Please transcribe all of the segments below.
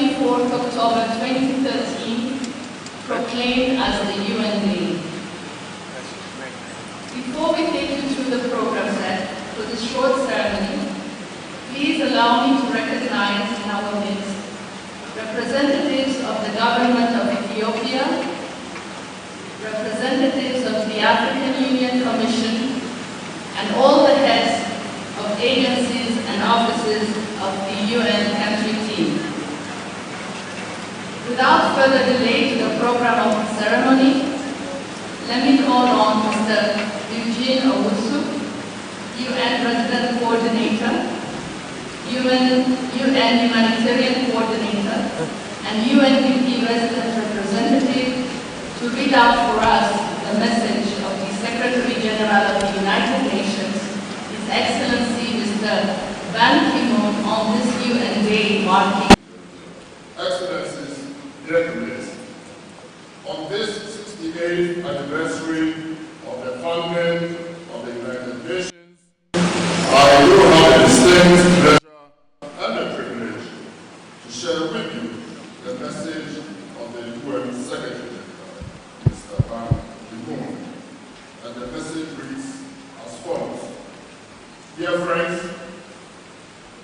24th October 2013, proclaimed as the UN Day. Before we take you through the program set for this short ceremony, please allow me to recognize in our midst representatives of the government of Ethiopia, representatives of the African Union Commission, and all the heads of agencies and offices of the UN country team. Without further delay to the program of the ceremony, let me call on Mr. Eugene Owusu, UN Resident Coordinator, UN Humanitarian Coordinator, and UNDP Resident Representative to read out for us the message of the Secretary General of the United Nations, His Excellency Mr. Ban Ki-moon, on this UN Day marking. Excellencies, dear colleagues, on this 68th anniversary of the founding of the United Nations, I do have the distinct pleasure and the privilege to share with you the message of the UN Secretary General, Mr. Ban Ki-moon. And the message reads as follows. Dear friends,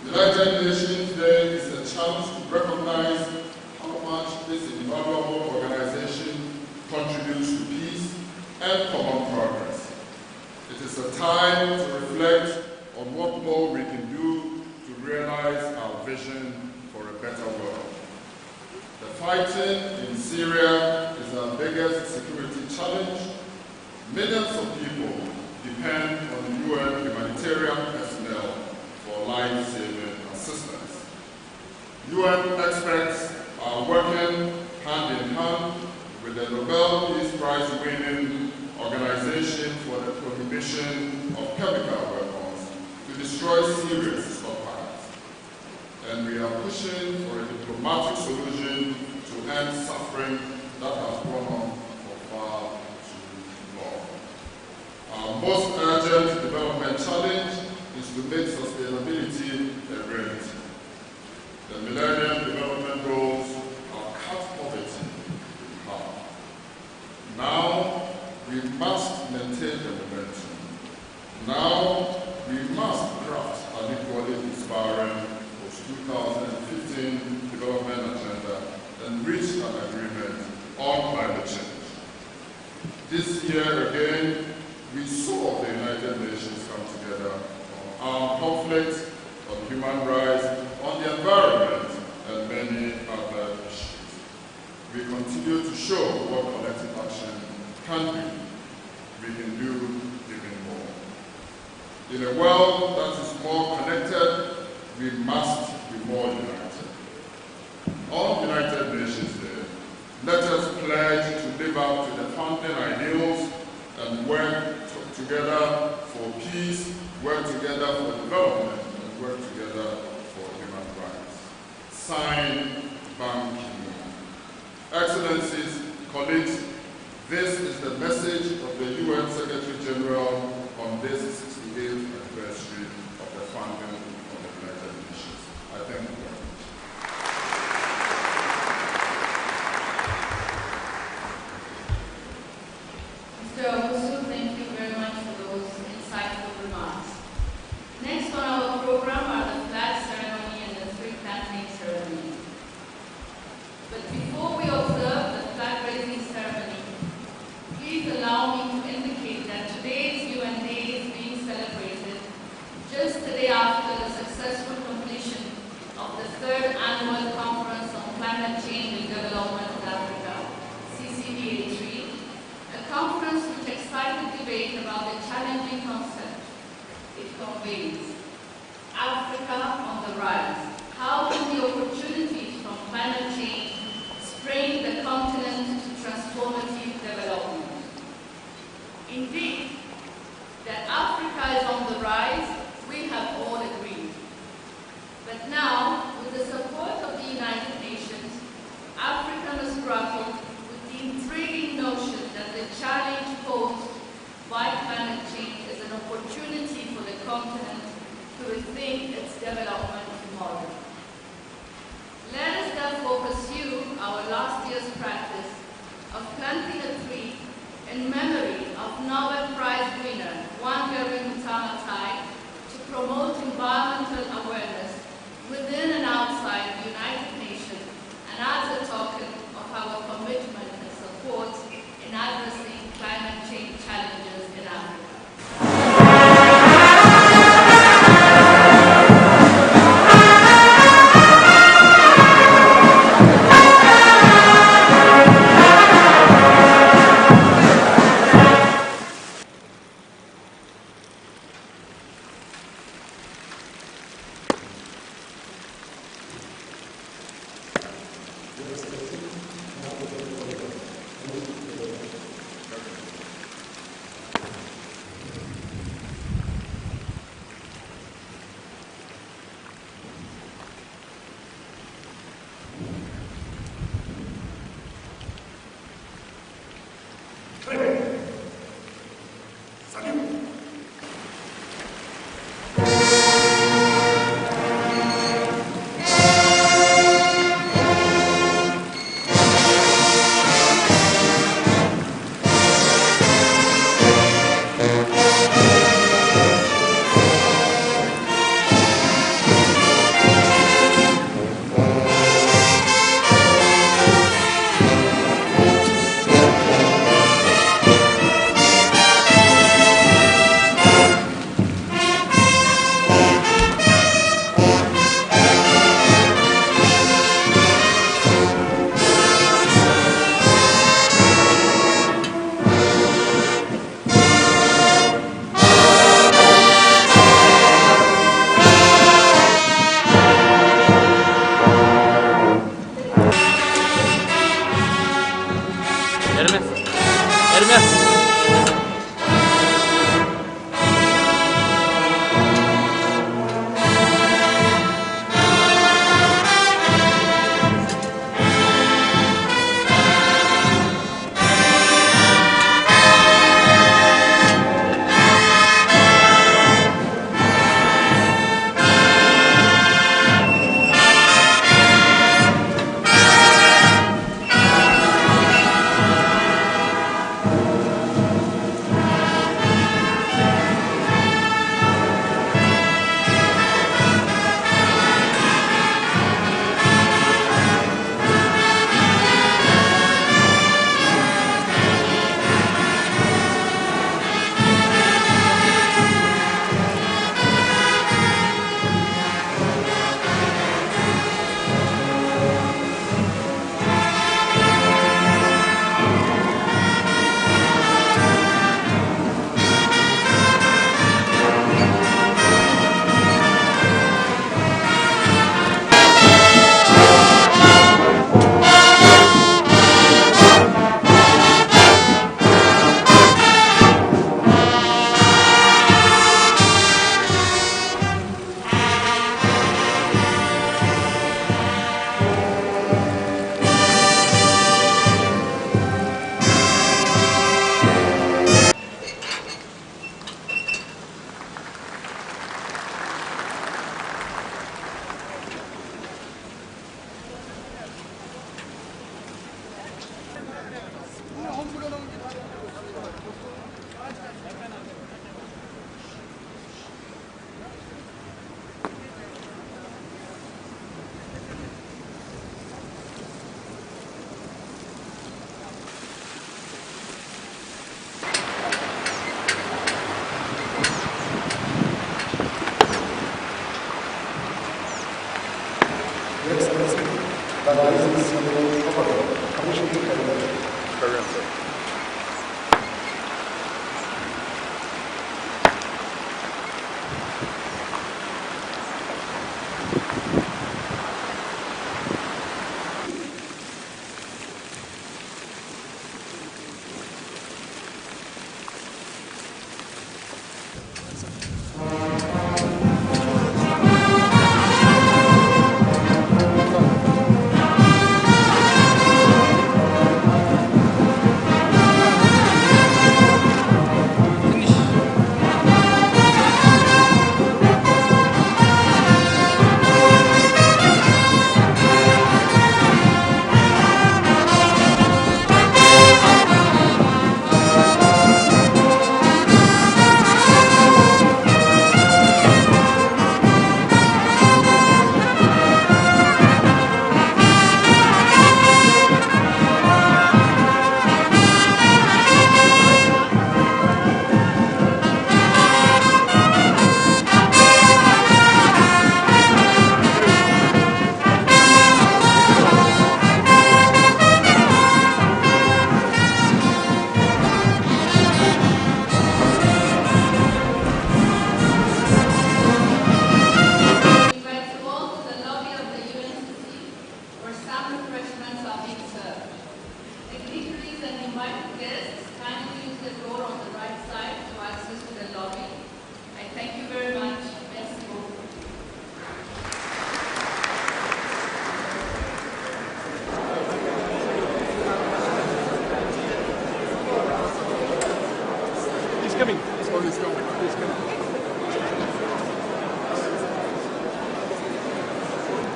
the United Nations Day is a chance to recognize how much this invaluable organization contributes to peace and common progress. It is a time to reflect on what more we can do to realize our vision for a better world. The fighting in Syria is our biggest security challenge. Millions of people depend on UN humanitarian personnel for life-saving assistance. UN experts are working hand in hand with the Nobel Peace Prize winning Organization for the Prohibition of Chemical Weapons to destroy serious stockpiles. And we are pushing for a diplomatic solution to end suffering that has gone on for far too long. Our most urgent development challenge is to make sustainability a reality. The Millennium Development Goals have cut poverty in half. Now, we must maintain the momentum. Now, we must craft an equally inspiring post-2015 development agenda and reach an agreement on climate change. This year again, we saw the United Nations come together on armed conflict, on human rights, on the environment, and many other issues. We continue to show what collective action can do. We can do even more. In a world that is more connected, we must be more united. On United Nations Day, let us pledge to live up to the founding ideals and work together for peace, work together for development, and work together for human rights. Signed, Ban Ki-moon. Excellencies, colleagues, this is the message of the UN Secretary General on this 68th anniversary of the founding of the United Nations. I thank you very much. Mr. Owusu, thank you very much for those insightful remarks. Next on our program are the flag ceremony and the three planting ceremony. But before we observe the flag raising ceremony, please allow me to indicate that today's UN Day is being celebrated just the day after the successful completion of the third annual Conference on Climate Change and Development in Africa, CCBA3, a conference which excited debate about the challenging concept it conveys. Africa on the rise. How can the opportunities from climate change spring the continent to transformative development? Indeed, that Africa is on the rise, we have all agreed. But now, with the support of the United Nations, Africa must grapple with the intriguing notion that the challenge posed by climate change is an opportunity for the continent to rethink its development model. Let us therefore pursue our last year's practice of planting a tree in memory of Nobel Prize winner Wangari Maathai Maathai to promote environmental awareness within and outside the United Nations and as a token of our commitment and support in addressing climate change challenges in Africa. Hermes. Hermes. Your Excellency, the